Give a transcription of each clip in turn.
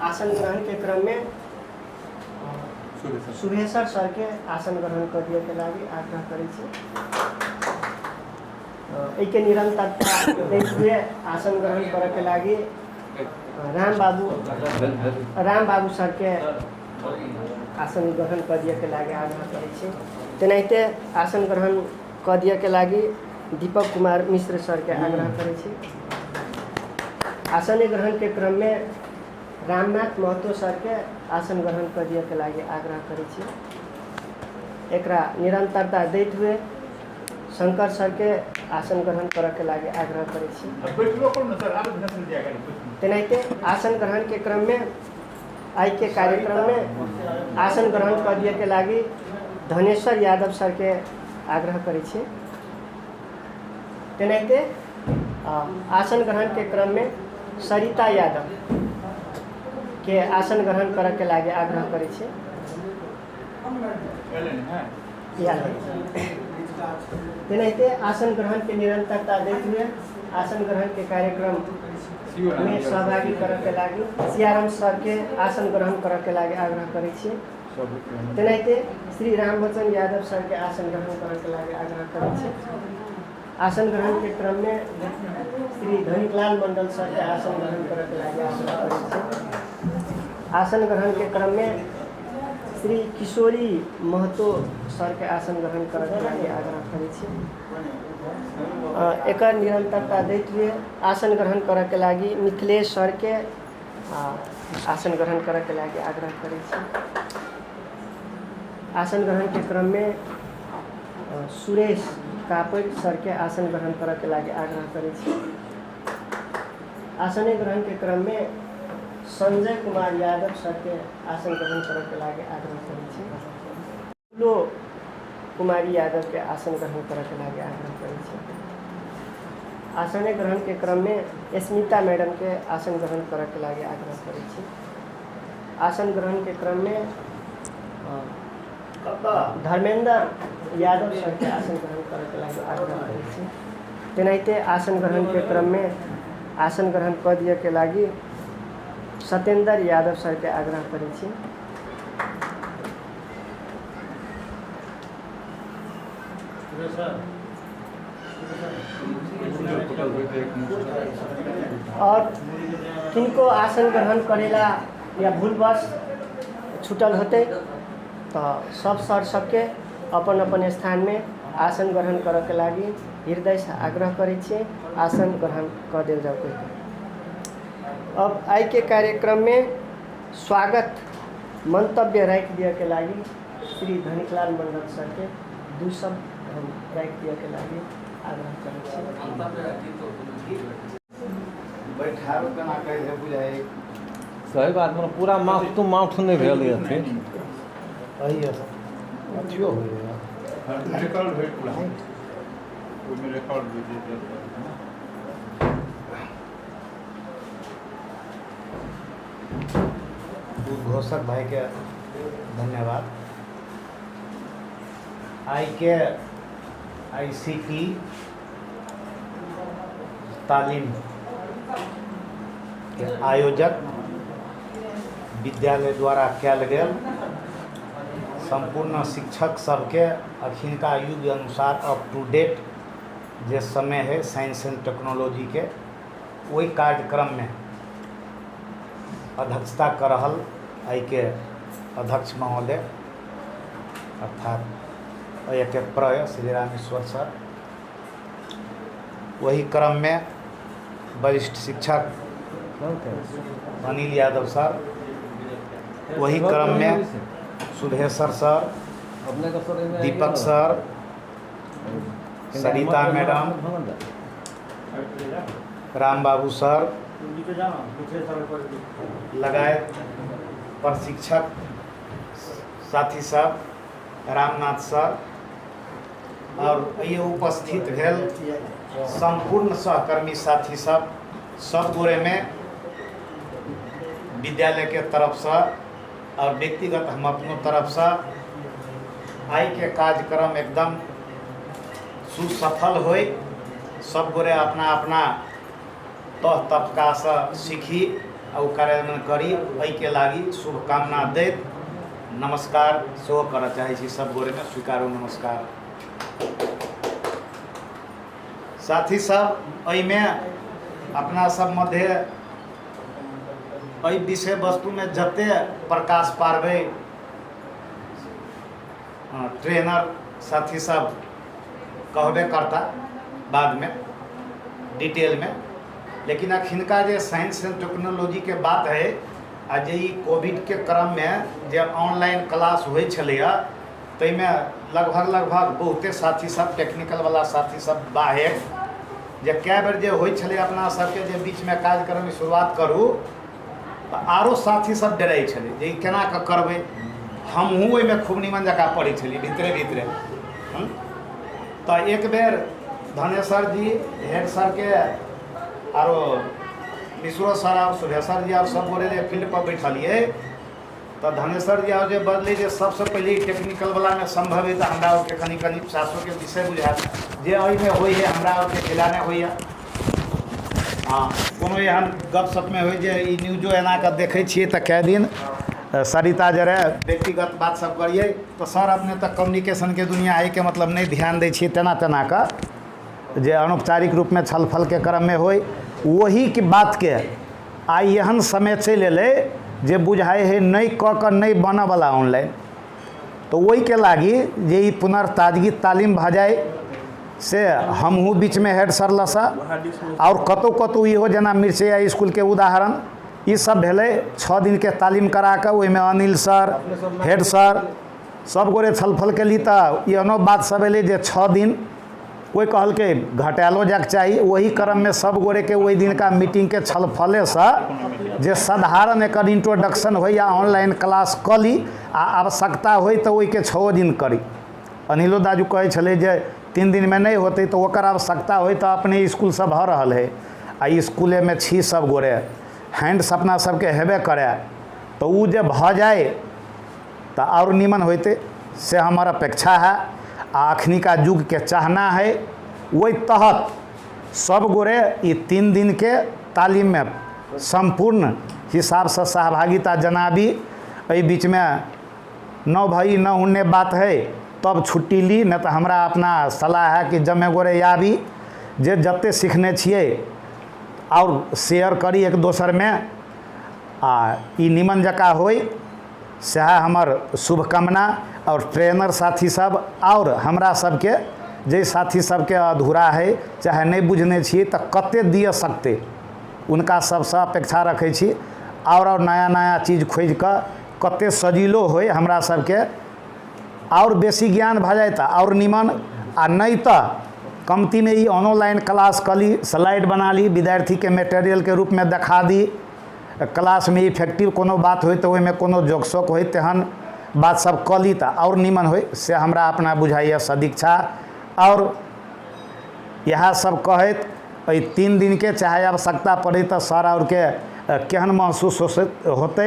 आसन ग्रहण के क्रम में सुरेश्वर सर के आसन ग्रहण कर दिए के लागी आग्रह करै छी। एक निरंतरता देखते हुए आसन ग्रहण करे के लागी राम बाबू सर के आसन ग्रहण कर दिए के लागी आग्रह करै छी। तेनाहिते आसन ग्रहण कर दिए के लागी दीपक कुमार मिश्र सर के आग्रह करै छी। आसन ग्रहण के क्रम में रामनाथ महतो सर के आसन ग्रहण कर दिए के लागी आग्रह करै छी। एकरा निरंतरता दैत हुए शंकर सर के आसन ग्रहण करे के लागी आग्रह करै छी। तेनाहिते आसन ग्रहण के क्रम में आई के कार्यक्रम में आसन ग्रहण कर दिए के लागी धनेश्वर यादव सर के आग्रह करै छी। तेनाहिते आसन ग्रहण के क्रम में सरिता यादव के आसन ग्रहण करे के लागी आग्रह करै छी। तेनाहिते आसन ग्रहण के निरंतरता देते हुए आसन ग्रहण के कार्यक्रम में सहभागी करे के लागी सियाराम सर के आसन ग्रहण करे के लागी आग्रह करै छी। तेनाहिते श्री रामवचन यादव सर के आसन ग्रहण करे के लागी आग्रह करै छी। आसन ग्रहण के क्रम में श्री धनिकलाल मंडल सर के आसन ग्रहण करे के लागी आग्रह करै छी। आसन ग्रहण के क्रम में श्री किशोरी महतो सर के आसन ग्रहण करे के लागी आग्रह करै छी। एकर निरंतरता दैत हुए आसन ग्रहण करे के लागी मिथिलेश सर के आसन ग्रहण करे के लागी आग्रह करै छी। आसन ग्रहण के क्रम में सुरेश कापड़ सर के आसन ग्रहण करे के लागी आग्रह करै छी। आसन ग्रहण के क्रम में संजय कुमार यादव सर के आसन ग्रहण करे के लागी आग्रह करै छी। लो कुमारी यादव के आसन ग्रहण करे के लागी आग्रह करै छी। आसन ग्रहण के क्रम में स्मिता मैडम के आसन ग्रहण करे के लागी आग्रह करै छी। आसन ग्रहण के क्रम में धर्मेंद्र यादव सर के आसन ग्रहण करे के लागी आग्रह करै छी। तेनाहिते आसन ग्रहण के क्रम में आसन ग्रहण कर दिए के लागी सत्येंद्र यादव सर के आग्रह करै छी। और किनको आसन ग्रहण करेला या भूलवश छूटल होते तो सब सर सबके अपन अपन स्थान में आसन ग्रहण करे के लागी हृदय से आग्रह करै छी। आसन ग्रहण कर देल जाओ। अब आई के कार्यक्रम में स्वागत मंतव्य रख दिए के लागी श्री धनिकलाल मंडल सर के दू शब्द हम रख दिए के लागी आग्रह करै छी। सही बात मतलब पूरा माउथ नहीं भेल है अच्छो हो रिकॉर्ड भेल पूरा वो में रिकॉर्ड भी घोषक भाई के धन्यवाद। आई के ICT तालीम के आयोजक विद्यालय द्वारा कल गया संपूर्ण शिक्षक सबके अखिनका युग अनुसार अप टू डेट जे समय है साइंस एंड टेक्नोलॉजी के वही कार्यक्रम में अध्यक्षता कर रहल आई के अध्यक्ष महोदय अर्थात एक प्रय श्री रामेश्वर सर। वही क्रम में वरिष्ठ शिक्षक अनिल यादव सर, वही क्रम में Sudheshwar sir, Deepak sir, Sarita madam, Ram Babu sir लगायत प्रशिक्षक साथी सब, रामनाथ सर और ये उपस्थित भेल संपूर्ण सहकर्मी साथी सब गोरे में विद्यालय के तरफ से और व्यक्तिगत हम अपनों तरफ से आई के कार्यक्रम एकदम सुसफल होए। सब गोरे अपना अपना तह तबकासँ सीखी आ ओ कार्यान्वयन करी। एहिके लागी शुभकामना दैत नमस्कार सेहो करऽ चाहै छी सब गोरे में। स्वीकारो नमस्कार। साथी सब, एहिमे अपना सब मध्य एहि विषय वस्तु में जते प्रकाश पारबै ट्रेनर साथी सब कहबे करता बाद में डिटेल में। लेकिन अखिनका जे साइंस एंड टेक्नोलॉजी के बात है आ जे ई कोविड के क्रम में जे ऑनलाइन क्लास होइ छलैया ताहिमे लगभग बहुते साथी सब टेक्निकल वाला साथी सब बाहेक जे कए बेर जे होइ छलै अपना सबके जे बीच में कार्यक्रम शुरुआत करू तऽ आरो साथी सब डरै छलै जे ई केना कऽ करबै। हमहूँ ओहिमे खूब निमन जकाँ पढ़ै छलियै भीतरे तऽ एक बेर धनेश्वर जी हेड सर के आरो मिश्रो सर और सुभेश्वर जी और सब गोरे फील्ड पर बैठलिए तो धनेश्वर जी और जे बदले जे सबसे पहले टेक्निकल वाला में संभव है तो हमरा और के कनी शास्त्रों के विषय बुझात जे में होई है हमरा और के जिला में होई है। हाँ कोनो एहन गपशप में होई जे ई न्यूजो एना के देखे छिए तो कए दिन सरिता जरे व्यक्तिगत बात सब करिए तो सर अपने तक कम्युनिकेशन के दुनिया है के मतलब नहीं ध्यान दै छिए तेना का जे अनौपचारिक रूप में छलफल के क्रम में होई वही की बात के आई एहन समय चल अलै जे बुझाए है नहीं क नहीं बना वाला ऑनलाइन। तो वही के लागी जे ई पुनर्ताजगी तालीम भ जाए से हमहूँ बीच में हेड सर लसा और कतौ इहो जना मिर्चैया स्कूल के उदाहरण ये सब भेलै 6 दिन के तालीम करा के ओहिमे अनिल सर हेड सर सब गोरे छलफल केली तऽ एहनो बात सब अयलै जे 6 दिन कोई कहलकै घटालो जाके चाहिए। वही क्रम में सब गोरे के वही दिन का मीटिंग के छलफले से जे साधारण एक इंट्रोडक्शन हो या ऑनलाइन क्लास क ली आ आवश्यकता हो तो वही के 6 दिन करी। अनिलो दाजू कहे छले जे 3 दिन में नहीं होते तो ओकर आवश्यकता हो तो अपने स्कूल सब भ रहल है आ स्कूले में छी सब गोरे हैंड्स अपना सबके हेबे करे तो वो जब भ जाए तो और निमन होते से हमारा अपेक्षा है। अखनी का युग के चाहना है वही तहत सब गोरे ये 3 दिन के तालीम में संपूर्ण हिसाब से सहभागिता जनाबी। एहि बीच में न भाई न होने बात है तब छुट्टी ली न तो हमरा अपना सलाह है कि जमे गोरे आबी जे जते सीखने छिए और शेयर करी एक दोसर में आ ई निमन जका होई सह हमर शुभकामना। और ट्रेनर साथी सब और हमरा सबके जे साथी सबके अधूरा है चाहे नहीं बुझने छिए तो कते दिए सकते उनका सबसे अपेक्षा रखे छी और नया नया चीज खोज कर कते सजीलो होय हमरा सबके और बेसी ज्ञान भ जाए तो और निमन आ नहीं तो कमती में ही ऑनलाइन क्लास कली स्लाइड बना ली विद्यार्थी के मटेरियल के रूप में देखा दी क्लास में इफेक्टिव कोनो बात हो तो ओहिमे कोनो जोकसोक हो तेहन बात सब कली तो और निमन हो से हमरा अपना बुझाइए सदीक्षा। और यह सब कहत 3 दिन के चाहे आवश्यकता पड़े तो सर और के केहन महसूस होते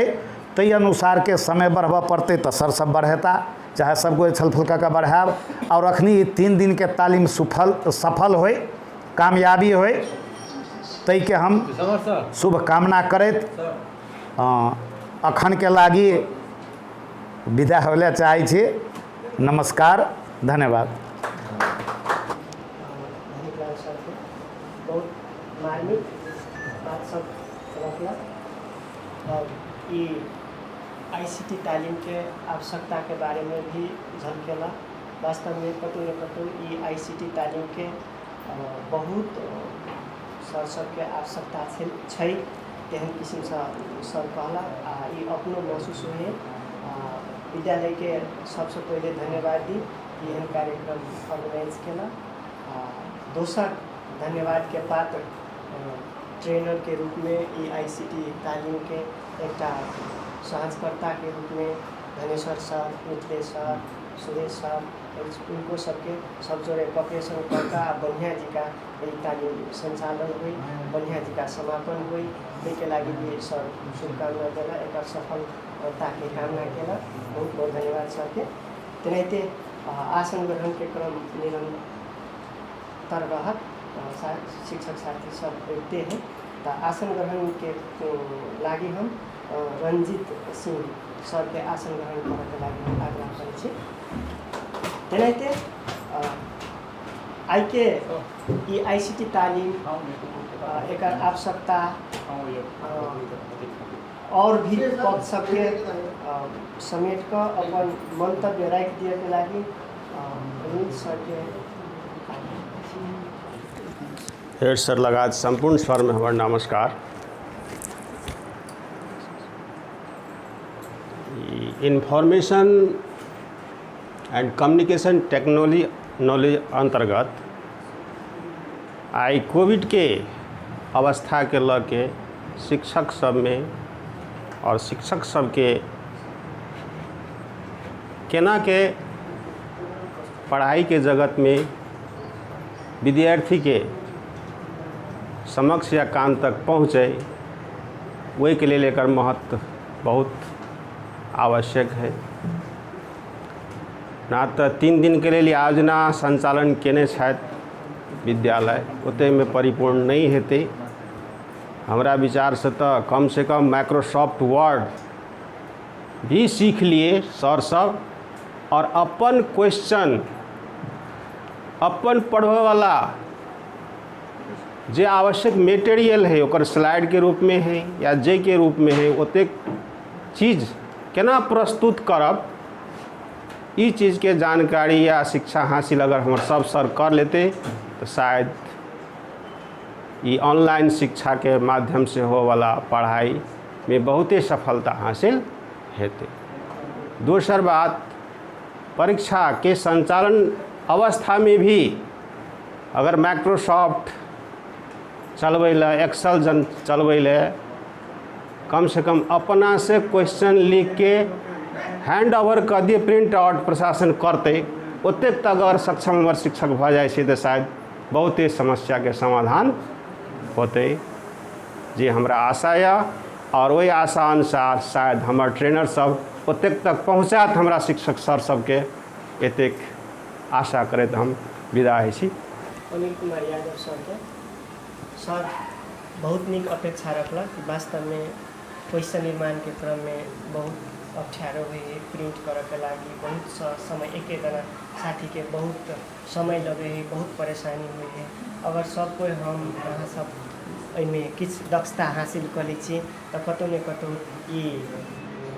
तै अनुसार के समय बढ़ब पड़ते तो सर सब बढ़ेता चाहे सब कोई छलफल करके बढ़ाब। और अखनी 3 दिन के तालीम सफल हो कामयाबी हो तै के हम शुभकामना करत अखन के लागी विदा होले चाहे छी। नमस्कार धन्यवाद। बहुत मार्मिक बात सब रखला और ये ICT तालीम के आवश्यकता के बारे में भी झलकेला। वास्तव में कतौ न कतौ ये ICT तालीम के बहुत सर सबके आवश्यकता छै तेहन किस्म से सर कहला आ ये अपनो महसूस हुए। विद्यालय के सबसे पहले धन्यवाद दी एहन कार्यक्रम ऑर्गेनाइज केला। दोसर धन्यवाद के पात्र ट्रेनर के रूप में ये ICT तालीम के एक सहजकर्ता के रूप में Dhaneshwar sir Mithilesh sir Suresh sir उनको सबके सब जोड़े कॉपरेशन करता बढ़िया जी का तालीम संचालन हुई बढ़िया जी का समापन हुई के लागी भी सर शुभकामना देला एक सफलता के कामना केला। बहुत बहुत धन्यवाद सर के। तेनाहिते आसन ग्रहण के क्रम निरंतर रहत शिक्षक साथी सब बैठते हैं त आसन ग्रहण के लागि हम रंजीत सिंह सर के आसन ग्रहण करके लागि हम आग्रह करै छी। तेनाहिते आई के ई ICT तालीम एकर आवश्यकता और भी पक्ष सबके समेट कर अपन मंतव्य राख दिए के लागि रंजीत सर के हेड सर लगात संपूर्ण स्वर में हमारा नमस्कार। Information and communication technology knowledge अंतर्गत आई कोविड के अवस्था के लके शिक्षक सब में और शिक्षक सब के केना के पढ़ाई के जगत में विद्यार्थी के समक्ष या कान तक पहुँचे वही के लिए लेकर महत्व बहुत आवश्यक है। ना तो 3 दिन के लिए योजना संचालन केने शायद विद्यालय उतने में परिपूर्ण नहीं हेते। हमरा विचार से तो कम से कम माइक्रोसॉफ्ट वर्ड भी सीख लिए सर सब और अपन क्वेश्चन अपन पढ़वे वाला जे आवश्यक मटेरियल है ओकर स्लाइड के रूप में है या जे के रूप में है ओते चीज़ केना प्रस्तुत करब ई चीज़ के जानकारी या शिक्षा हासिल अगर हम सब सर कर लेते तो शायद ये ऑनलाइन शिक्षा के माध्यम से हो वाला पढ़ाई में बहुत ही सफलता हासिल हेते। दूसर बात, परीक्षा के संचालन अवस्था में भी अगर माइक्रोसॉफ्ट चलवैले एक्सेल जन चलवैले कम से कम अपना से क्वेश्चन लिख के हैंड ओवर कर दिए प्रिंट आउट प्रशासन करते ओते तक अगर सक्षम अगर शिक्षक भ जाए तो शायद बहुत ही समस्या के समाधान होते जी हमरा आशा है। और वही आशा अनुसार शायद हमार ट्रेनर सब ओते तक पहुँचात हमरा शिक्षक सर सबके एतेक आशा करते हम विदा है छी। अनिल कुमार यादव सर के सर बहुत निक अपेक्षा रखल कि वास्तव में क्वेश्चन निर्माण के क्रम में बहुत अप्ठ्यारो हुए प्रिंट करे के लागि बहुत समय एक जना साथी के बहुत समय लगे है बहुत परेशानी हुई है। अगर सब कोई हम अहाँ सब में किस दक्षता हासिल कर ली तो कतौ न कतौ ये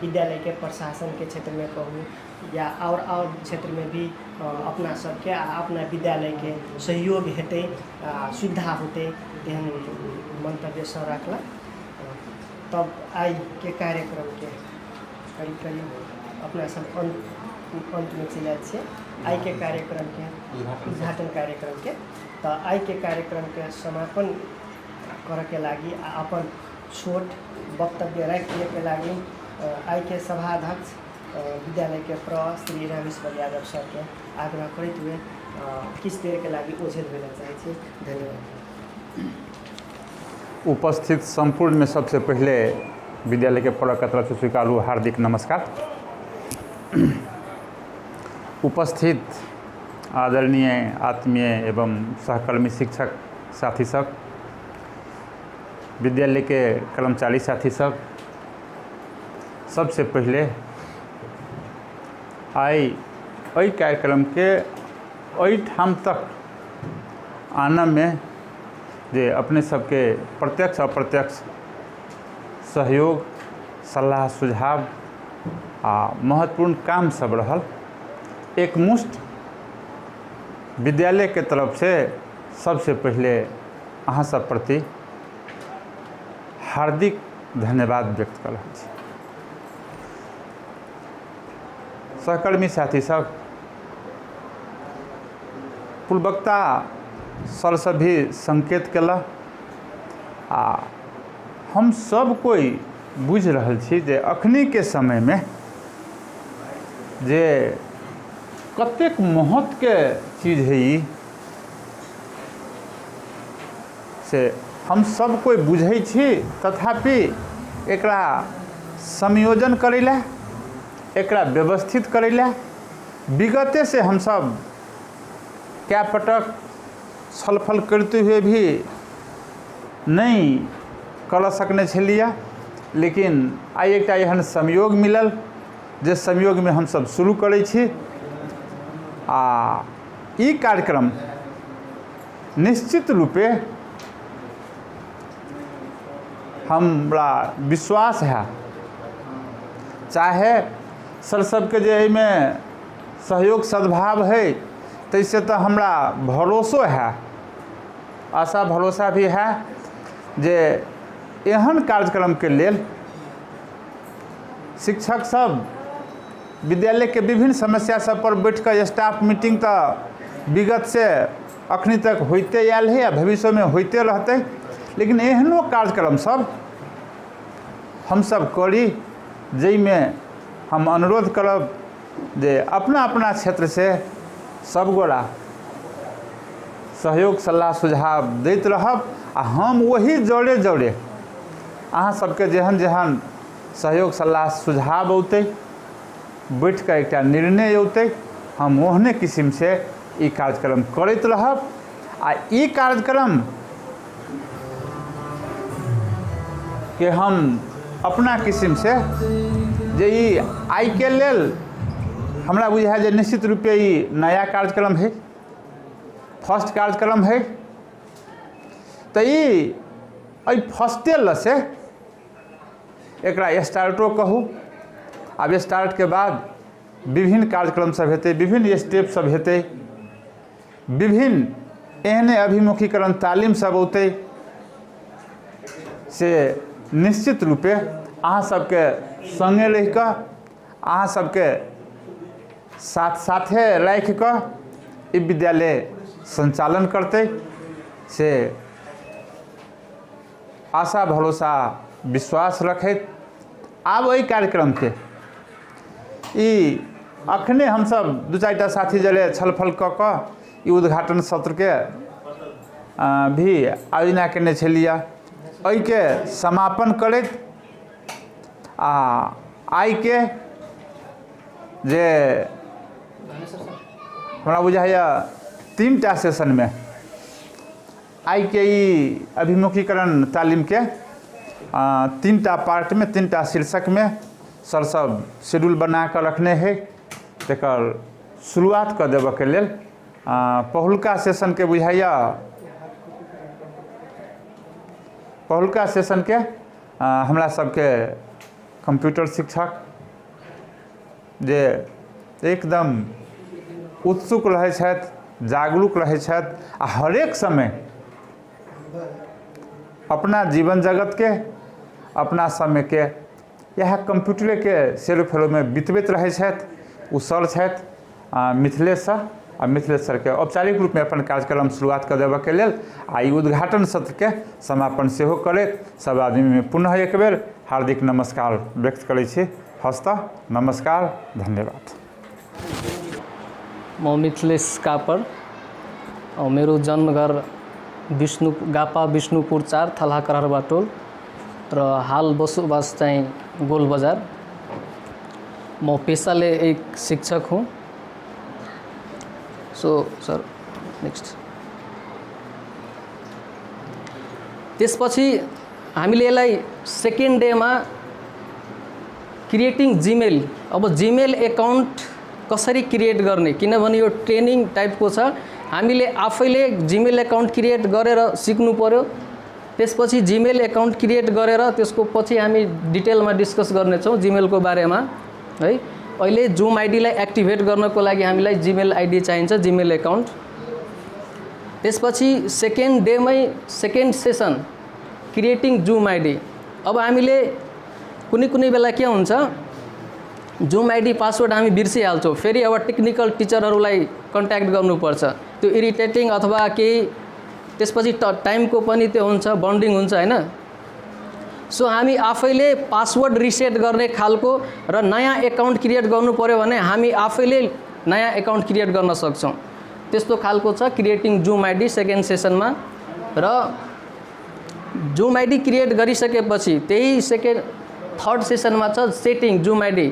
विद्यालय के प्रशासन के क्षेत्र में कहूँ या और क्षेत्र में भी अपना सबके अपना विद्यालय के सहयोग हेते सुविधा होते तेहन मंतव्य सर रखला। तब आई के कार्यक्रम के करीब करीब अपना सब अंत में चले छे। आई के कार्यक्रम के उद्घाटन कार्यक्रम के तो आई के कार्यक्रम के समापन करे के लागि अपन छोट वक्तव्य रख दिए के लागि आई के सभाध्यक्ष विद्यालय के श्री रामेश्वर यादव सर के आग्रह करते हुए किस देर के लागि ओझेल भेला चाहे छी। धन्यवाद। उपस्थित संपूर्ण में सबसे पहले विद्यालय के पढ़क तरफ से स्वीकारू हार्दिक नमस्कार। उपस्थित आदरणीय आत्मीय एवं सहकर्मी शिक्षक साथी सब, विद्यालय के कर्मचारी साथी सब, सबसे पहले आई कार्यक्रम के ठाम तक आना में जे अपने सबके प्रत्यक्ष अप्रत्यक्ष सहयोग सलाह सुझाव आ महत्वपूर्ण काम सब रहल। एक मुश्त विद्यालय के तरफ से सबसे पहले अहाँ सब प्रति हार्दिक धन्यवाद व्यक्त कर रहा छी। सहकर्मी साथी सब, पूर्ववक्ता सर से भी संकेत केला आ हम सब कोई बुझ रहल छी जे अखनी के समय में जे कतेक महत्व के चीज है ई से हम सब कोई बुझे छी। तथापि एकरा संयोजन करेला एकरा व्यवस्थित करेला विगते से हम सब क्या पटक छलफल करते हुए भी नहीं कर सकने छलिए, लेकिन आइ एकटा एहन संयोग मिलल जे संयोग में हम सब शुरू करै छी। आ ई कार्यक्रम निश्चित रूपे हमरा विश्वास है, चाहे सर सबके जे में सहयोग सद्भाव है तैसे तो हमरा भरोसो है, आशा भरोसा भी है जे एहन कार्यक्रम के लेल शिक्षक सब विद्यालय के विभिन्न समस्या सब पर बैठ कर स्टाफ मीटिंग तो विगत से अखनी तक होते आयल है या भविष्य में होते रहते, लेकिन एहनो कार्यक्रम सब हम सब करी जैमें हम अनुरोध करब जे अपना अपना क्षेत्र से सब गोरा सहयोग सलाह सुझाव दैत रहब आ हम वही जोड़े जोड़े अहाँ सबके जेहन जेहन सहयोग सलाह सुझाव औते बैठ कर एक निर्णय औते हम ओहने किस्म से ई कार्यक्रम करते रहब। आ ई कार्यक्रम के हम अपना किस्म से जे ई आई के लेल हमरा बुझाय जे निश्चित रूपे ई नया कार्यक्रम है, फर्स्ट कार्यक्रम है। तो ई फर्स्टे लसे एकरा स्टार्टो कहू। अब स्टार्ट के बाद विभिन्न कार्यक्रम सब हेतै, विभिन्न स्टेप सब हेतै, विभिन्न एहने अभिमुखीकरण तालीम सब औतै से निश्चित रूपे अहाँ सबके संगे रह कऽ अहाँ सबके साथ साथे राखि कऽ ई विद्यालय संचालन करते से आशा भरोसा विश्वास रखैत आब ओहि कार्यक्रम के ई अखने हम सब दू चारिटा साथी जरे छलफल कऽ कऽ ई उद्घाटन सत्र के भी आयोजना केने छलिए। एहि के समापन करैत आइ के जे हमरा बुझाइए 3टा सेशन में आई के ई अभिमुखीकरण तालीम के 3टा पार्ट में 3टा शीर्षक में सर सब शेड्यूल बना कर रखने है। तकर शुरुआत कर देबऽ के लेल पहिलुका सेशन के बुझाइए पहिलुका सेशन के हमरा सबके कंप्यूटर शिक्षक जे एकदम उत्सुक रहै छथि, जागरूक रहै छथि आ हरेक समय अपना जीवन जगत के अपना समय के यह कंप्यूटरे के सेरो फेरो में बितबैत रहै छथि। ओ सर छथि मिथिलेश सर आ मिथिलेश सर के औपचारिक रूप में अपन कार्यक्रम शुरुआत कर देबऽ के लेल आ ई उद्घाटन सत्र के समापन सेहो करैत सब आदमी में पुनः एक बेर हार्दिक नमस्कार व्यक्त करै छी। हस्त नमस्कार, धन्यवाद। म मिथिलेश कापर और मेरो जन्मघर गापा विष्णुपुर 4 थला करहरबा टोल र हाल बसोबास चाहिँ गोल बजार। म पेशाले एक शिक्षक हूँ। सो सर नेक्स्ट त्यसपछि हामीले यसलाई सेकेन्ड डेमा क्रिएटिङ जीमेल, अब जीमेल एकाउन्ट कसरी क्रिएट गर्ने, किनभने यो ट्रेनिङ टाइपको छ। हामीले आफैले जीमेल एकाउन्ट क्रिएट गरेर सिक्नु पर्यो। त्यसपछि जीमेल एकाउन्ट क्रिएट गरेर त्यसको पछि हामी डिटेलमा डिस्कस गर्नेछौँ जीमेलको बारेमा है। अहिले जुम आइडीलाई एक्टिभेट गर्नको लागि हामीलाई जीमेल आइडी चाहिन्छ, जीमेल एकाउन्ट। त्यसपछि सेकेन्ड डेमै second session creating Zoom ID. अब हामीले कुनै बेला के हुन्छ, जुम आइडी पासवर्ड हामी बिर्सिहाल्छौँ, फेरि अब टेक्निकल टिचरहरूलाई कन्ट्याक्ट गर्नुपर्छ, त्यो इरिटेटिङ अथवा केही। त्यसपछि टाइमको पनि त्यो हुन्छ, बन्डिङ हुन्छ हैन। सो हामी आफैले पासवर्ड रिसेट गर्ने खालको र नयाँ एकाउन्ट क्रिएट गर्नु पर्यो भने हामी आफैले नयाँ एकाउन्ट क्रिएट गर्न सक्छौँ, त्यस्तो खालको छ क्रिएटिङ जुम आइडी सेकेन्ड सेसनमा। र जुम आइडी क्रिएट गरिसकेपछि त्यही थर्ड सेसनमा छ सेटिङ जुम आइडी,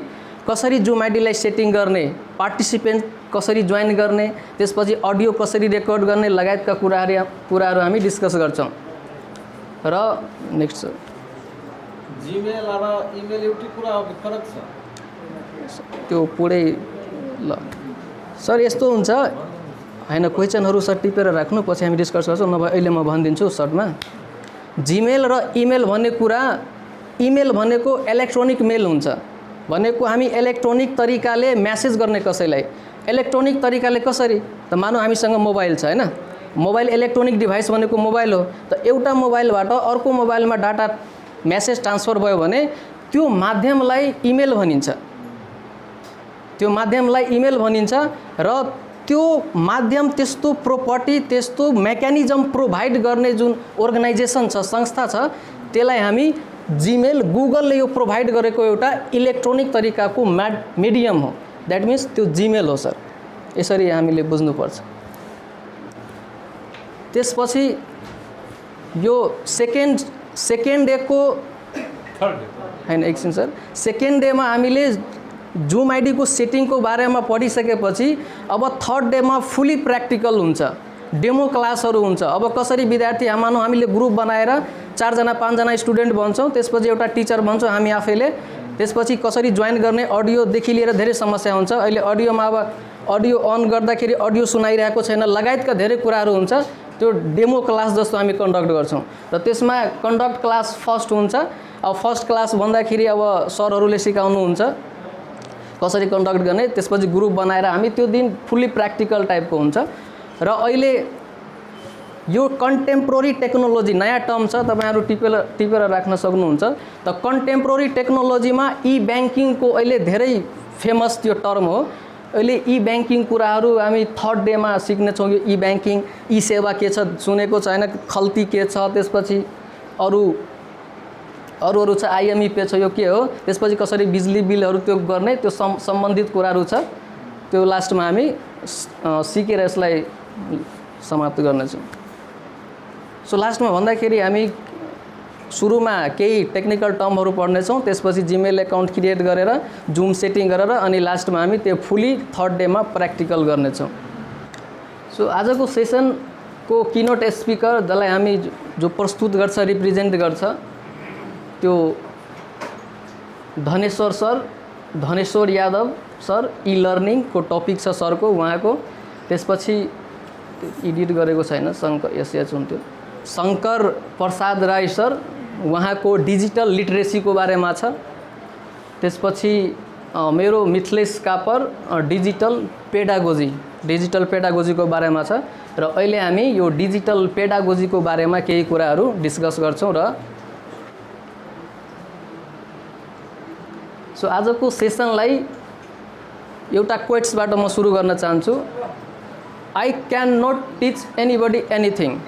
कसरी जुम आइडीलाई सेटिङ गर्ने, पार्टिसिपेन्ट कसरी जोइन गर्ने, त्यसपछि अडियो कसरी रेकर्ड गर्ने लगायतका कुराहरू हामी डिस्कस गर्छौँ। र नेक्स्ट जीमेल र इमेल एउटै कुरा हो कि फरक छ? त्यो पुरै ल सर यस्तो हुन्छ हैन, क्वेसनहरू सर टिपेर राख्नु, पछि हामी डिस्कस गर्छौँ, नभए अहिले म भनिदिन्छु सर्टमा। जीमेल र इमेल भन्ने कुरा, इमेल भनेको इलेक्ट्रोनिक मेल हुन्छ, भनेको हामी इलेक्ट्रोनिक तरिकाले म्यासेज गर्ने कसैलाई। इलेक्ट्रोनिक तरिकाले कसरी? त मानौँ हामीसँग मोबाइल छ हैन, मोबाइल इलेक्ट्रोनिक डिभाइस भनेको मोबाइल हो। त एउटा मोबाइलबाट अर्को मोबाइलमा डाटा म्यासेज ट्रान्सफर भयो भने त्यो माध्यमलाई इमेल भनिन्छ, त्यो माध्यमलाई इमेल भनिन्छ। र त्यो माध्यम त्यस्तो प्रोपर्टी, त्यस्तो मेकानिजम प्रोभाइड गर्ने जुन अर्गनाइजेसन छ, संस्था छ, त्यसलाई हामी जीमेल, गुगलले यो प्रोभाइड गरेको एउटा इलेक्ट्रोनिक तरिकाको मिडियम हो, द्याट मिन्स त्यो जीमेल हो सर। यसरी हामीले बुझ्नुपर्छ। त्यसपछि यो सेकेन्ड डेको हैन, एकछिन सर, सेकेन्ड डेमा हामीले जुम आइडीको सेटिङको बारेमा पढिसकेपछि अब थर्ड डेमा फुली प्र्याक्टिकल हुन्छ, डेमो क्लासहरू हुन्छ। अब कसरी विद्यार्थी, मानौँ हामीले ग्रुप बनाएर 4 जना 5 जना स्टुडेन्ट भन्छौँ, त्यसपछि एउटा टिचर भन्छौँ हामी आफैले, त्यसपछि कसरी जोइन गर्ने, अडियोदेखि लिएर धेरै समस्या हुन्छ। अहिले अडियोमा अब अडियो अन गर्दाखेरि अडियो सुनाइरहेको छैन लगायतका धेरै कुराहरू हुन्छ। त्यो डेमो क्लास जस्तो हामी कन्डक्ट गर्छौँ र त्यसमा कन्डक्ट क्लास फर्स्ट हुन्छ। अब फर्स्ट क्लास भन्दाखेरि अब सरहरूले सिकाउनुहुन्छ कसरी कन्डक्ट गर्ने, त्यसपछि ग्रुप बनाएर हामी त्यो दिन फुल्ली प्र्याक्टिकल टाइपको हुन्छ। र अहिले यो कन्टेम्पोरेरी टेक्नोलोजी नयाँ टर्म छ, तपाईँहरू टिपेर राख्न सक्नुहुन्छ। त कन्टेम्पोरेरी टेक्नोलोजीमा ई ब्याङ्किङको अहिले धेरै फेमस त्यो टर्म हो। अहिले ई ब्याङ्किङ कुराहरू हामी थर्ड डेमा सिक्नेछौँ। यो ई ब्याङ्किङ, ई सेवा के छ सुनेको छैन, खल्ती के छ, त्यसपछि अरू छ आइएमई पे छ, यो के हो, त्यसपछि कसरी बिजुली बिलहरू त्यो गर्ने, त्यो सम्बन्धित कुराहरू छ। त्यो लास्टमा हामी सिकेर यसलाई समाप्त गर्नेछौँ। सो लास्टमा भन्दाखेरि हामी सुरुमा केही टेक्निकल टर्महरू पढ्नेछौँ, त्यसपछि जीमेल एकाउन्ट क्रिएट गरेर जुम सेटिङ गरेर अनि लास्टमा हामी त्यो फुली थर्ड डेमा प्र्याक्टिकल गर्नेछौँ। सो आजको सेसनको किनोट स्पिकर जसलाई हामी जो प्रस्तुत गर्छ, रिप्रेजेन्ट गर्छ, त्यो धनेश्वर सर, धनेश्वर यादव सर, ई लर्निङको टपिक छ सरको, उहाँको। त्यसपछि एडिट गरेको छैन, शङ्कर एसएच हुन्थ्यो, शङ्कर प्रसाद राई सर, उहाँको डिजिटल लिटरेसीको बारेमा छ। त्यसपछि मेरो मिथिलेश कापर, डिजिटल पेडागोजीको बारेमा छ। र अहिले हामी यो डिजिटल पेडागोजीको बारेमा केही कुराहरू डिस्कस गर्छौँ। र सो आजको सेसनलाई एउटा क्वेट्सबाट म सुरु गर्न चाहन्छु। I can not teach anybody anything,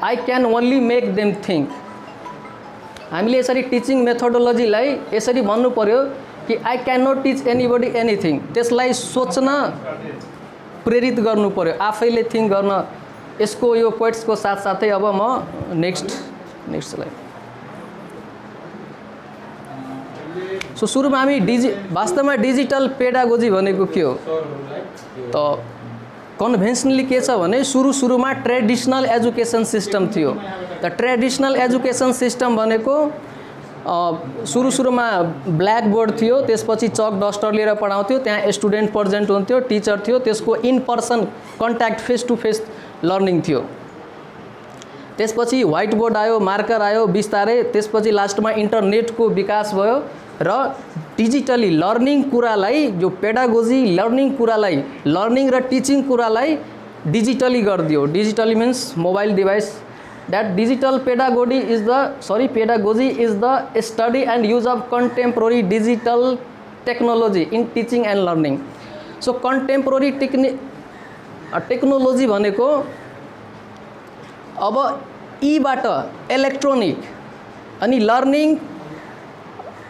I can only make them think. हामीले यसरी टिचिङ मेथोडोलोजीलाई यसरी भन्नु पर्यो कि I can not teach anybody anything, त्यसलाई सोच्न प्रेरित गर्नु पर्यो, आफैले थिङ्क गर्न। यसको यो क्वेट्सको साथसाथै अब म नेक्स्ट स्लाइड। सो सुरुमा हामी वास्तवमा डिजिटल पेडागोजी भनेको के हो त कन्भेन्सनली के छ भने सुरुमा ट्रेडिसनल एजुकेसन सिस्टम थियो। त ट्रेडिसनल एजुकेसन सिस्टम भनेको सुरुमा ब्ल्याक बोर्ड थियो, त्यसपछि चक डस्टर लिएर पढाउँथ्यो, त्यहाँ स्टुडेन्ट प्रेजेन्ट हुन्थ्यो, टिचर थियो, त्यसको in person contact face to face learning थियो। त्यसपछि व्हाइट बोर्ड आयो, मार्कर आयो बिस्तारै, त्यसपछि लास्टमा इन्टरनेटको विकास भयो र डिजिटली लर्निङ कुरालाई, जो पेडागोजी लर्निङ कुरालाई, लर्निङ र टिचिङ कुरालाई डिजिटली गरिदियो। Digitally means mobile device. That digital pedagogy is the study and use of contemporary digital technology in teaching and learning. So contemporary technology भनेको अब ईबाट इलेक्ट्रोनिक अनि learning,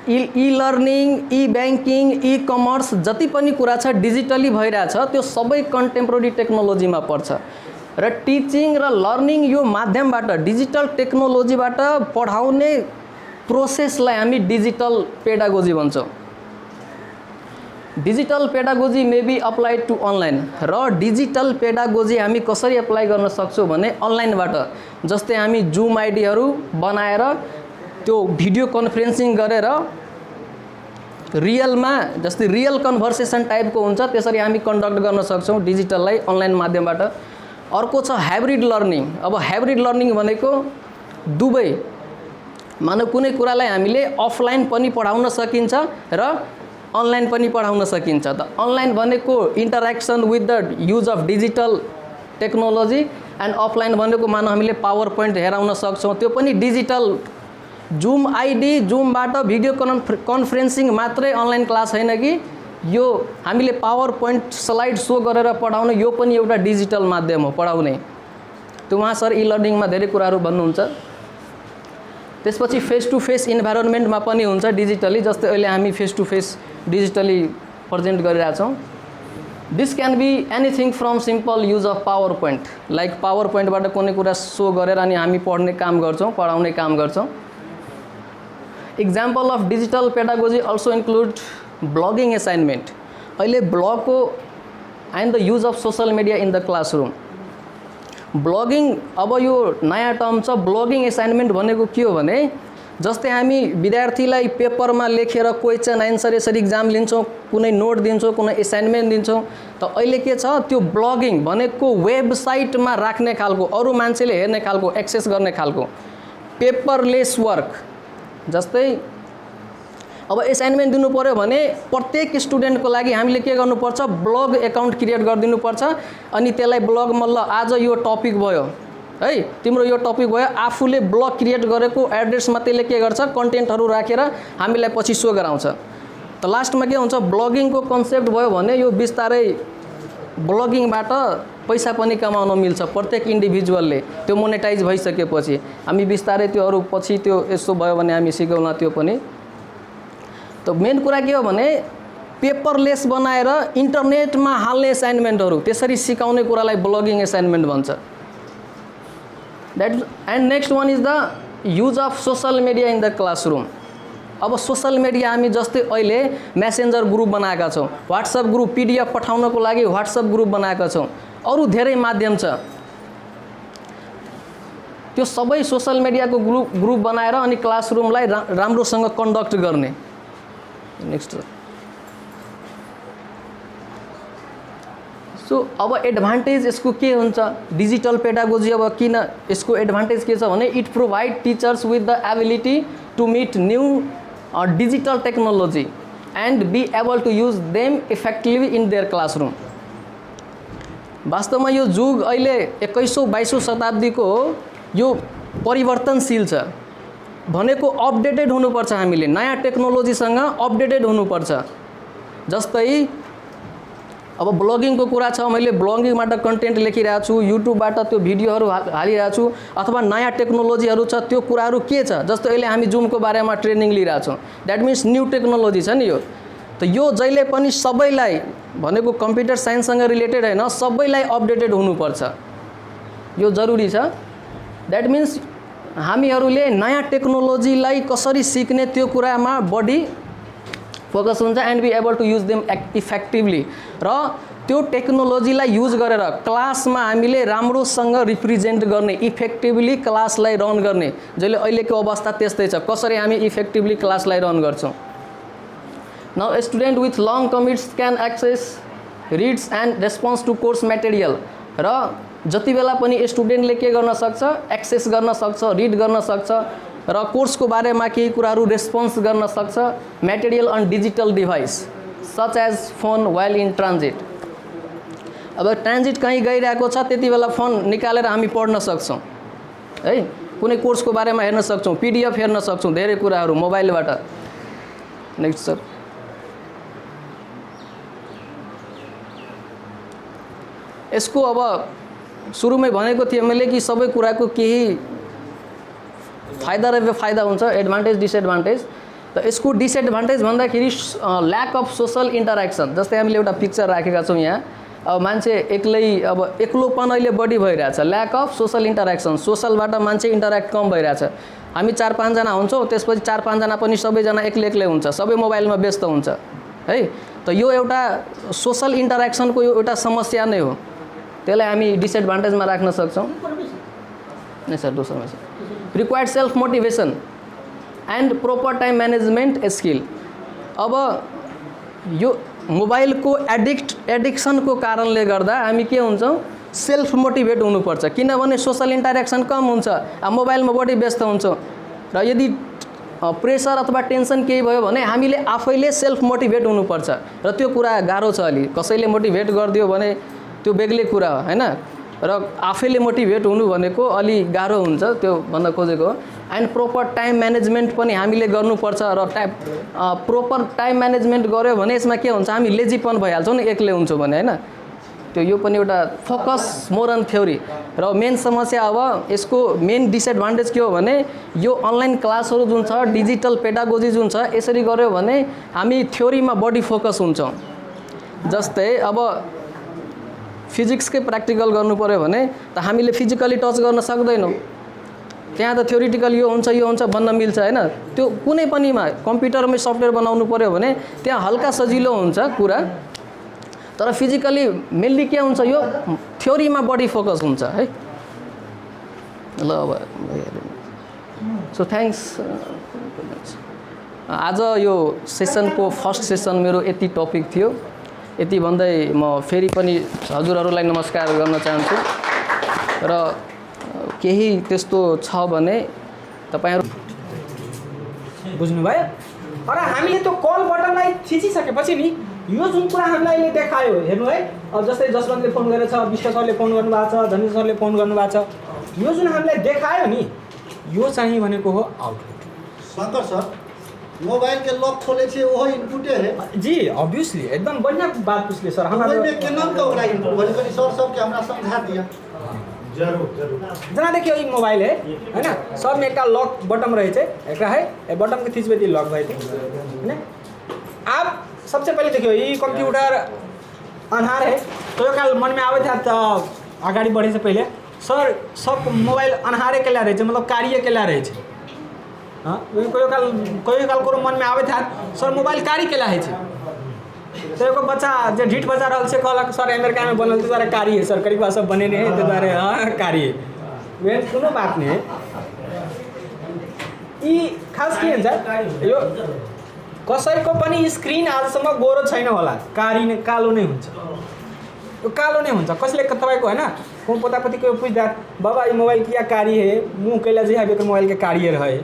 ई learning, ई banking, e commerce जति पनि कुरा छ digitally भइरहेछ, त्यो सबै कन्टेम्पोरेरी टेक्नोलोजीमा पर्छ। र टिचिङ र लर्निङ यो माध्यमबाट, डिजिटल टेक्नोलोजीबाट पढाउने प्रोसेसलाई हामी डिजिटल पेडागोजी भन्छौँ। Digital pedagogy may be applied to online. र डिजिटल पेडागोजी हामी कसरी अप्लाई गर्न सक्छौँ भने अनलाइनबाट, जस्तै हामी जुम आइडीहरू बनाएर त्यो भिडियो कन्फरेन्सिङ गरेर रियलमा जस्तै रियल कन्भर्सेसन टाइपको हुन्छ त्यसरी हामी कन्डक्ट गर्न सक्छौँ डिजिटललाई अनलाइन माध्यमबाट। अर्को छ हाइब्रिड लर्निङ। अब हाइब्रिड लर्निङ भनेको दुवै मानव कुनै कुरालाई हामीले अफलाइन पनि पढाउन सकिन्छ र अनलाइन पनि पढाउन सकिन्छ। त अनलाइन भनेको interaction with the use of digital technology and offline भनेको मानव हामीले पावर पोइन्ट हेराउन सक्छौँ, त्यो पनि डिजिटल। जुम आइडी जुमबाट भिडियो कन्फरेन्सिङ मात्रै अनलाइन क्लास होइन कि यो हामीले पावर पोइन्ट स्लाइड सो गरेर पढाउने यो पनि एउटा डिजिटल माध्यम हो पढाउने। त्यो उहाँ सर इ लर्निङमा धेरै कुराहरू भन्नुहुन्छ। त्यसपछि फेस टु फेस इन्भाइरोमेन्टमा पनि हुन्छ डिजिटली, जस्तै अहिले हामी face to face digitally present गरिरहेछौँ। This can be anything from simple use of power point, like power पोइन्टबाट कुनै कुरा सो गरेर अनि हामी पढ्ने काम गर्छौँ, पढाउने काम गर्छौँ। Example of digital pedagogy also include blogging assignment. अहिले ब्लगको and the use of social media in the classroom. Blogging अब यो नयाँ टर्म छ। ब्लगिङ असाइनमेन्ट भनेको के हो भने जस्तै हामी विद्यार्थीलाई पेपरमा लेखेर क्वेसन एन्सर यसरी इक्जाम लिन्छौँ, कुनै नोट दिन्छौँ, कुनै असाइनमेन्ट दिन्छौँ। त अहिले के छ त्यो ब्लगिङ भनेको वेबसाइटमा राख्ने खालको, अरू मान्छेले हेर्ने खालको, एक्सेस गर्ने खालको पेपरलेस वर्क। जस्तै अब असाइनमेन्ट दिनु पर्यो भने प्रत्येक स्टुडेन्टको लागि हामीले के गर्नुपर्छ, ब्लग एकाउन्ट क्रिएट गरिदिनुपर्छ। अनि त्यसलाई ब्लगमा ल आज यो टपिक भयो है, तिम्रो यो टपिक भयो, आफूले ब्लग क्रिएट गरेको एड्रेसमा त्यसले के गर्छ कन्टेन्टहरू राखेर हामीलाई पछि सो गराउँछ। त लास्टमा के हुन्छ ब्लगिङको कन्सेप्ट भयो भने यो बिस्तारै ब्लगिङबाट पैसा पनि कमाउन मिल्छ प्रत्येक इन्डिभिजुअलले। त्यो मोनेटाइज भइसकेपछि हामी बिस्तारै त्योहरू पछि त्यो यस्तो भयो भने हामी सिकौँला त्यो पनि। त मेन कुरा के हो भने पेपरलेस बनाएर इन्टरनेटमा हाल्ने असाइनमेन्टहरू त्यसरी सिकाउने कुरालाई ब्लगिङ असाइनमेन्ट भन्छ। That and next one is the use of social media in the classroom. अब सोसल मिडिया हामी जस्तै अहिले मेसेन्जर ग्रुप बनाएका छौँ, व्हाट्सएप ग्रुप पीडीएफ पठाउनको लागि व्हाट्सएप ग्रुप बनाएका छौँ, अरू धेरै माध्यम छ। त्यो सबै सोसल मिडियाको ग्रुप बनाएर अनि क्लासरुमलाई राम्रोसँग कन्डक्ट गर्ने। नेक्स्ट सो अब एडभान्टेज यसको के हुन्छ डिजिटल पेडागोजी। अब किन यसको एडभान्टेज के छ भने it provide teachers with the ability to meet new digital technology and be able to use them effectively in their classroom. वास्तवमा यो जुग अहिले 21औं-22औं शताब्दीको हो, यो परिवर्तनशील छ भनेको अपडेटेड हुनुपर्छ। हामीले नयाँ टेक्नोलोजीसँग अपडेटेड हुनुपर्छ। जस्तै अब ब्लगिङको कुरा छ, मैले ब्लगिङबाट कन्टेन्ट लेखिरहेको छु, युट्युबबाट त्यो भिडियोहरू हालिरहेको छु, अथवा नयाँ टेक्नोलोजीहरू छ त्यो कुराहरू के छ। जस्तो अहिले हामी जुमको बारेमा ट्रेनिङ लिइरहेको छौँ, द्याट मिन्स न्यू टेक्नोलोजी छ नि यो। त यो जहिले पनि सबैलाई भनेको कम्प्युटर साइन्ससँग रिलेटेड होइन, सबैलाई अपडेटेड हुनुपर्छ, यो जरुरी छ। द्याट मिन्स हामीहरूले नयाँ टेक्नोलोजीलाई कसरी सिक्ने त्यो कुरामा बढी फोकस हुन्छ and be able to use them effectively. र त्यो टेक्नोलोजीलाई युज गरेर क्लासमा हामीले राम्रोसँग रिप्रेजेन्ट गर्ने, इफेक्टिभली क्लासलाई रन गर्ने। जहिले अहिलेको अवस्था त्यस्तै छ, कसरी हामी इफेक्टिभली क्लासलाई रन गर्छौँ। Now student with long commutes can access reads and response to course material. र जति बेला पनि स्टुडेन्टले के गर्न सक्छ, एक्सेस गर्न सक्छ, रिड गर्न सक्छ र कोर्सको बारेमा केही कुराहरू रेस्पोन्स गर्न सक्छ material on digital device such as phone while in transit. अब ट्रान्जिट कहीँ गइरहेको छ त्यति बेला फोन निकालेर हामी पढ्न सक्छौँ है, कुनै कोर्सको बारेमा हेर्न सक्छौँ, पीडीएफ हेर्न सक्छौँ, धेरै कुराहरू मोबाइलबाट। नेक्स्ट सर, यसको अब सुरुमै भनेको थिएँ मैले कि सबै कुराको केही फाइदा र बेफाइदा हुन्छ, एडभान्टेज डिसएडभान्टेज। त यसको डिसएडभान्टेज भन्दाखेरि ल्याक अफ सोसल इन्टरेक्सन। जस्तै हामीले एउटा पिक्चर राखेका छौँ यहाँ, अब मान्छे एक्लै अब एक्लोपन अहिले बढी भइरहेछ, ल्याक अफ सोसल इन्टरेक्सन, सोसलबाट मान्छे इन्टरेक्ट कम भइरहेछ। हामी 4-5 जना हुन्छौँ, त्यसपछि 4-5 जना पनि सबैजना एक्लै हुन्छ, सबै मोबाइलमा व्यस्त हुन्छ है। त यो एउटा सोसल इन्टरेक्सनको यो एउटा समस्या नै हो, त्यसलाई हामी डिसएडभान्टेजमा राख्न सक्छौँ। नहीं सर, दोस्रोमा sir required self motivation. And proper time management skill. अब यो मोबाइलको एडिक्सनको कारणले गर्दा हामी के हुन्छौँ, सेल्फ मोटिभेट हुनुपर्छ, किनभने सोसल इन्टरेक्सन कम हुन्छ, मोबाइलमा बढी व्यस्त हुन्छौँ र यदि प्रेसर अथवा टेन्सन केही भयो भने हामीले आफैले सेल्फ मोटिभेट हुनुपर्छ र त्यो कुरा गाह्रो छ अलि। कसैले मोटिभेट गरिदियो भने त्यो बेग्लै कुरा हो हैन, र आफैले मोटिभेट हुनु भनेको अलि गाह्रो हुन्छ, त्यो भन्न खोजेको हो। एन्ड प्रोपर टाइम म्यानेजमेन्ट पनि हामीले गर्नुपर्छ र प्रोपर टाइम म्यानेजमेन्ट गऱ्यो भने यसमा के हुन्छ, हामी लेजीपन भइहाल्छौँ नि एक्लै हुन्छौँ भने हैन। त्यो यो पनि एउटा फोकस मोर अन थ्योरी र मेन समस्या अब यसको मेन डिसएडभान्टेज के हो भने यो अनलाइन क्लासहरू जुन छ, डिजिटल पेडागोजी जुन छ, यसरी गऱ्यो भने हामी थ्योरीमा बढी फोकस हुन्छौँ। जस्तै अब फिजिक्सकै प्र्याक्टिकल गर्नु पऱ्यो भने त हामीले फिजिकली टच गर्न सक्दैनौँ, त्यहाँ त थ्योरिटिकल यो हुन्छ भन्न मिल्छ हैन। त्यो कुनै पनिमा कम्प्युटरमै सफ्टवेयर बनाउनु पऱ्यो भने त्यहाँ हल्का सजिलो हुन्छ कुरा, तर फिजिकली मेनली के हुन्छ, यो थ्योरीमा बढी फोकस हुन्छ है। ल अब सो थ्याङ्क्स। आज यो सेसनको फर्स्ट सेसन मेरो यति टपिक थियो। यति भन्दै म फेरि पनि हजुरहरूलाई नमस्कार गर्न चाहन्छु र केही त्यस्तो छ भने तपाईहरु बुझ्नुभयो। र हामीले त्यो कल बटनलाई थिचिसकेपछि नि यो जुन कुरा हामीलाई अहिले देखायो हेर्नु है, अब जस्तै जसवन्तले फोन गरेछ, विष्ट सरले फोन गर्नुभएको छ, धनेन्द्र सरले फोन गर्नुभएको छ, यो जुन हामीलाई देखायो नि यो चाहिँ भनेको हो आउटपुट। शंकर सर मोबाइल के लॉक खोले छे वो इनपुटे है जी, ऑब्वियसली एकदम बढ़िया बात पूछले सर। हमरा मोबाइल में केना का ओकरा इनपुट बोले कनी सर सब के हमरा समझा दिया। जरूर जना देखियो ई मोबाइल है ना, सब में एक लॉक बटन रहे छे, एकरा है ए बटन के खींचबे ती लॉक भए है। आप सबसे पहले देखियो ई कंप्यूटर अन्हार है, तो यो काल मन में आवे था तो अगाडि बढ़े से पहले सर सब मोबाइल अन्हारे केला रहे छे, मतलब कार्य केला रहे छे। हाँ, कोई काल को मन में आवे था सर मोबाइल कारी केला है छे, तो एगो बच्चा जे ढीठ बजा रहल छे कहलक सर अमेरिका में बनल द्वारा कारी है सर, करीब सब बने नहीं है तो द्वारा हाँ कारी है। वे कोनो बात नहीं है। ई खास के हुन्छ यो कसैको पनि स्क्रिन आजसम्म गोरो छैन होला, कारी नै कालो नै हुन्छ, यो कालो नै हुन्छ। कसले तपाईको हैन कोन पोतापति को पूछदा बाबा ये मोबाइल किया कारी है, मुंह कैला जे है मोबाइल के कारी रहे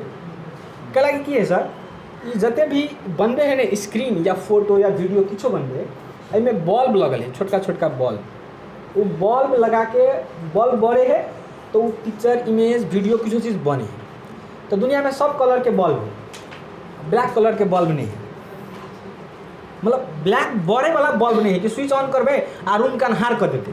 कला की है सर। ये जते भी बनबे है ना स्क्रीन या फोटो या वीडियो किछो बनबे, एमे बल्ब लगल है, छोटका छोटका बल्ब, वो बल्ब लगा के बल्ब बड़े है तो वो पिक्चर इमेज वीडियो किछो चीज़ बने है। तो दुनिया में सब कलर के बल्ब है, ब्लैक कलर के बल्ब नहीं है, मतलब ब्लैक बड़े वाला बल्ब नहीं है कि स्विच ऑन करबे आ रूम का अन्हार कर देते,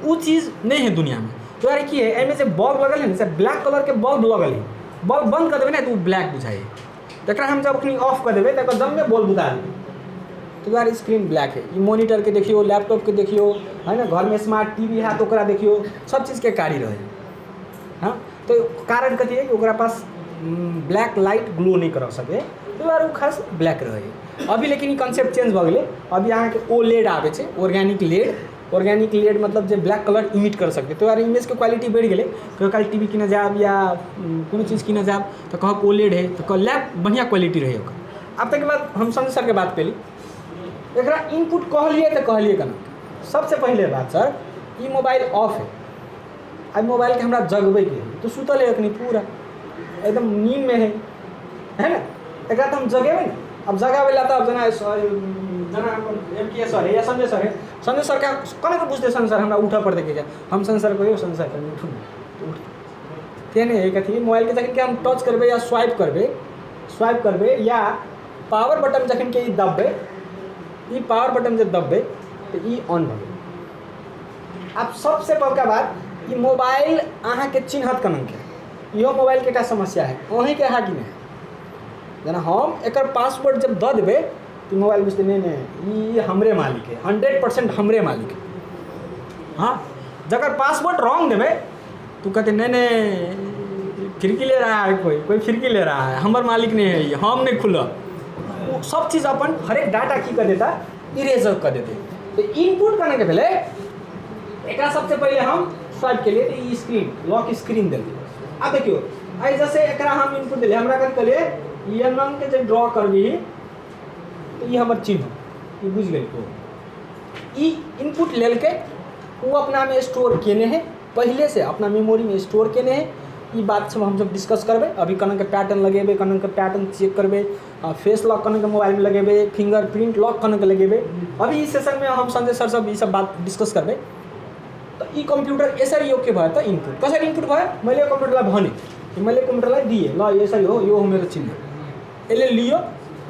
वो चीज़ नहीं है दुनिया में। तो यार की है एमे से बल्ब लगल है ना, ब्लैक कलर के बल्ब लगल है, बल्ब बंद कर देवे ना तो वो ब्लैक बुझाए, तो हम जब अपनी ऑफ कर देवे तो जब में बल्ब बुझा देवे तो यार स्क्रीन ब्लैक है। ये मॉनिटर के देखियो, लैपटॉप के देखियो है ना, घर में स्मार्ट टीवी है तो ओकरा देखियो, सब चीज़ के कारी रहे। हाँ, तो कारण कथी है कि ओकरा पास ब्लैक लाइट ग्लो नहीं कर सके, तो यार वो खास ब्लैक रहे। अभी लेकिन ये कॉन्सेप्ट चेंज हो गए, अभी यहाँ के OLED आवे छे, ऑर्गेनिक लेड मतलब जो ब्लैक कलर इमिट कर सकते। तो यार इमेज के क्वालिटी बढ़ गए, कहीं काल टीवी किने जाब या कोनो चीज़ किने जाब तो कहब OLED है तो लैब बढ़िया क्वालिटी रहे। अब तक के बाद हम संजय सर के बात कैली, एकरा इनपुट कहलिए तो कहलिए केना। सबसे पहले बात सर, ये मोबाइल ऑफ है, अब मोबाइल के हमरा जगबे के तो सुतल है अखनी पूरा एकदम नींद में है ना, एकरा तो हम जगेबे ना। अब जगावेला तो अब जना MK सर है या संजय सर है, संजय सर क्या कने को पूछते संजय सर हमरा उठा पड़ देखे क्या, हम संजय सर को यो संजय सर उठू उठ तेने है कथी मोबाइल के जखन के हम टच करबे या स्वाइप करबे या पावर बटन जखन के दबबे, ई पावर बटन जब दबबे तो ई ऑन भ गेल। अब सबसे बड़का बात, ई मोबाइल अहाँ के चिन्हत कनन के, यो मोबाइल के का समस्या है अहीं के हाथ में। जना हम एकर पासवर्ड जब द देबे तो मोबाइल बुझते नहीं हमरे मालिक है, 100% हमरे मालिक है। हाँ, जगर पासवर्ड रॉन्ग देबे तो कहते नहीं खिड़की ले रहा है, कोई खिड़की ले रहा है, हमार मालिक नहीं है, ये हम नहीं खुला। सब चीज़ अपन हर एक डाटा की कर देता, इरेजर कर देते। तो इनपुट करने के पहले एक सबसे पहले हम स्वाइप के लिए तो स्क्रीन लॉक स्क्रीन देते। अब देखियो आई जैसे एकरा हम इनपुट दिले हमरा कथि कहलिए ये नाम के जब ड्रॉ करबी तो ये हमर चिन्ह ये बुझ गई तो ई इनपुट लेल के वो अपना में स्टोर केने है पहले से अपना मेमोरी में स्टोर केने है। ये बात सब हम जब डिस्कस करबे अभी कन के पैटर्न लगेबे कन के पैटर्न चेक करबे फेस लॉक कन के मोबाइल में लगेबे फिंगरप्रिंट लॉक कन के लगेबे अभी इस सेशन में हम संजय सर सब ये सब बात डिस्कस करबे। तो ई कंप्यूटर यसरी योग्य भयो त इनपुट कसरी इनपुट भयो मैले कंप्यूटरलाई भने मैले कंप्यूटरलाई दिए ल यसरी हो यो हो मेरो चिन्ह यसले लियो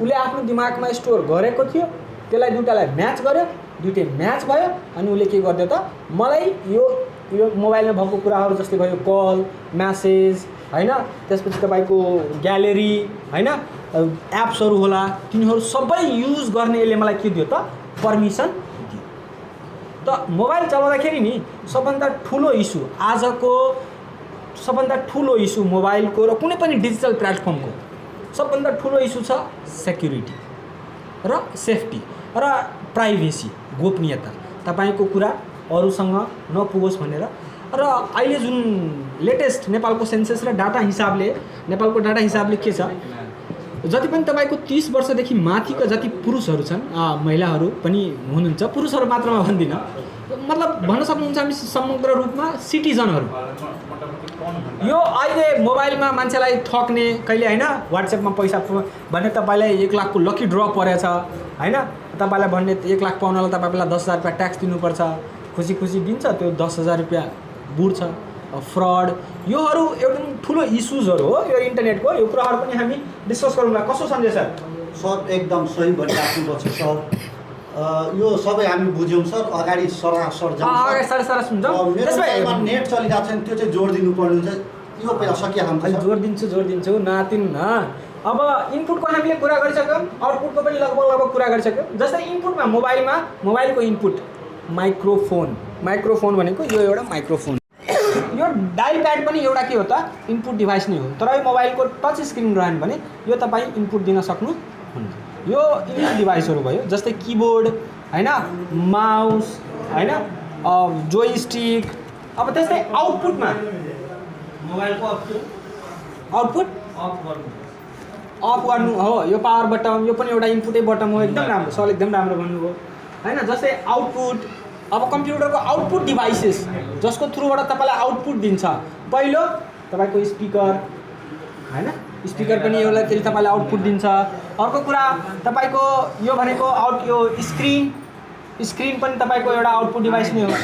उसले आफ्नो दिमागमा स्टोर गरेको थियो त्यसलाई दुईटालाई म्याच गर्यो दुईटै म्याच भयो अनि उसले के गर्यो त मलाई यो मोबाइलमा भएको कुराहरू जस्तै भयो कल म्यासेज हैन त्यसपछि तपाईको ग्यालेरी हैन एप्सहरू होला तिनीहरू सबै युज गर्ने यसले मलाई के दियो त पर्मिसन दियो। त मोबाइल चलाउँदाखेरि नि सबभन्दा ठुलो इस्यु आजको सबभन्दा ठुलो इस्यु मोबाइलको र कुनै पनि डिजिटल प्लेटफर्मको सबभन्दा ठुलो इस्यु छ सेक्युरिटी र सेफ्टी र प्राइभेसी गोपनीयता तपाईको कुरा अरूसँग नपुगोस् भनेर र अहिले जुन लेटेस्ट नेपालको सेन्सस र डाटा हिसाबले नेपालको डाटा हिसाबले के छ जति पनि तपाईको 30 वर्षदेखि माथिका जति पुरुषहरू छन् महिलाहरू पनि हुनुहुन्छ पुरुषहरू मात्रमा भन्दिन मतलब भन्न सक्नुहुन्छ हामी समग्र रूपमा सिटिजनहरू यो अहिले मोबाइलमा मान्छेलाई ठग्ने कहिले हैन व्हाट्सएपमा पैसा भन्ने तपाईलाई 1 लाखको लकी ड्र परेछ हैन तपाईलाई भन्ने 1 लाख पाउनलाई तपाईलाई 10,000 रुपैयाँ ट्याक्स दिनुपर्छ खुसी खुसी दिन्छ त्यो 10,000 रुपैयाँ बुड्छ फ्रड योहरू एउटा ठुलो इस्युजहरू हो यो इन्टरनेटको यो कुराहरू पनि हामी डिस्कस गरौँला कसो सन्जय सर सर एकदम सही भनिराख्नु छ सर यो सबै हामी बुझ्यौँ सर अगाडि सर अगाडि सर सुन्छौँ त्यसमा नेट चलिरहेको छ त्यो चाहिँ जोड दिनुपर्ने हुन्छ यो पहिला सकिहाल्छ जोड दिन्छु नातिन अब इनपुटको हामीले कुरा गरिसक्यौँ आउटपुटको पनि लगभग कुरा गरिसक्यौँ जस्तै इनपुटमा मोबाइलको इनपुट माइक्रोफोन भनेको यो एउटा माइक्रोफोन यो डायल प्याड पनि एउटा के हो त इनपुट डिभाइस नै हो तर यो मोबाइलको टच स्क्रिन रहन भने यो तपाईँ इनपुट दिन सक्नुहुन्छ यो इनपुट डिभाइसहरू भयो जस्तै किबोर्ड हैन माउस हैन जोयस्टिक अब त्यस्तै आउटपुटमा मोबाइलको आउटपुट अफ गर्नु हो यो पावर बटन यो पनि एउटा इनपुटै बटन हो एकदम राम्रो सर एकदम राम्रो भन्नुभयो हैन जस्तै आउटपुट अब कम्प्युटरको आउटपुट डिभाइसेस जसको थ्रुबाट तपाईलाई आउटपुट दिन्छ पहिलो तपाईको स्पिकर हैन स्पिकर पनि एउटा त्यसले तपाईलाई आउटपुट दिन्छ अर्को कुरा तपाईको यो भनेको यो स्क्रिन पनि तपाईको एउटा आउटपुट डिभाइस नै हो